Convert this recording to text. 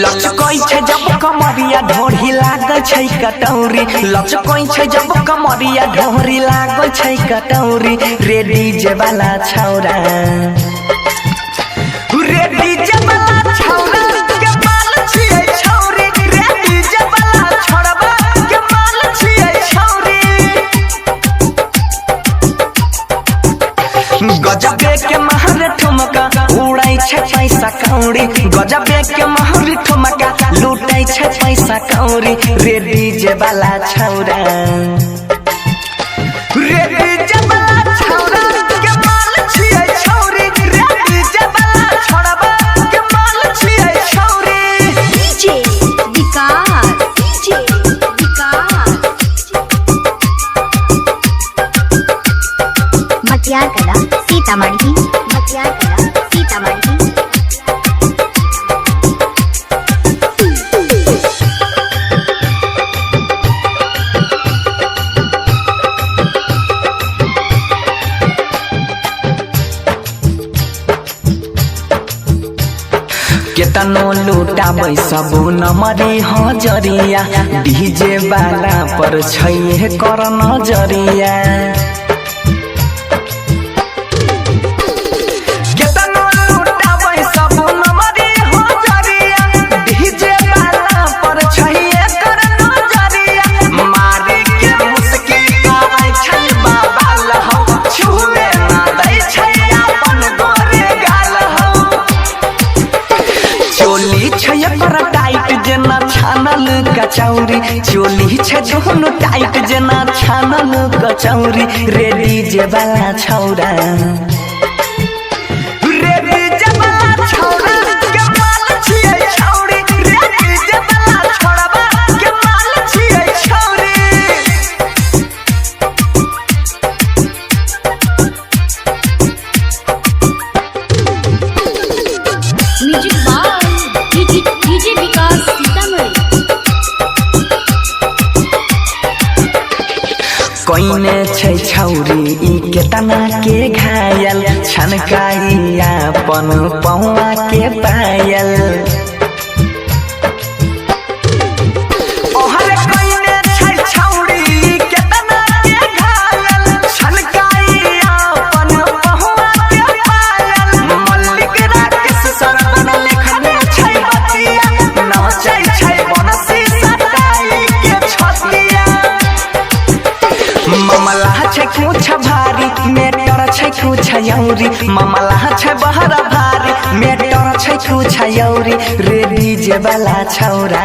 लचकोई छे जब कमरिया ढोरी लागल छै कटौरी, लचकोई छे जब कमरिया ढोरी लागल छै कटौरी। रे डीजे वाला छौरा, रे डीजे वाला छौरा के माल छियै छौरी, रे डीजे वाला छौरबा के माल छियै छौरी। गजबे के महर ठुमका उड़ाई छै पैसा कौड़ी, गजबे के महर ठुमका लूटाई छै पैसा कौड़ी। रे डीजे वाला छौरा, रे डीजे वाला छौरा के माल छियै छौरी, रे डीजे वाला छौरबा के माल छियै छौरी। डीजे विकास, डीजे विकास मटियार कला सीतामढ़ी, मटियार कला सीतामढ़ी। केतनो लुटाबै सब नमरी हजरिया, डीजे वाला पर छै कर नजरिया। केतनो लुटाबै सब नमरी हजरिया, डीजे वाला पर छै कर नजरिया। मारी के मुस्की आबै छै बाबा लहौ, छुए ना दै छै अपन गोरे गाल हौ। चोली छै एकर टाइट जेना छानल कचौरी, चोली छै दोनों टाइट जेना छानल कचौरी। रे डीजे वाला छौरा, रे डीजे वाला छौरा के माल छियै छौरी, रे डीजे वाला छौरबा के माल छियै छौरी। म्यूजिक बाय डीजे विकास सीतामढ़ी। कोइने छै छौरी ई केतना के घायल, छनकाई अपन पौआ के पायल। ओहरे कोइने छै छौरी ई केतना के घायल, छनकाई अपन पौआ के पायल। मल्लिक राकेश सरवन लिखने छै बतिया, नाचै छै बनसी सटाई के छतिया। मामला छै कुछ भारी, मेटर छै कुछ यौरी, मामला छै बहरा भारी, मेटर छै कुछ यौरी। रे डीजे वाला छौरा,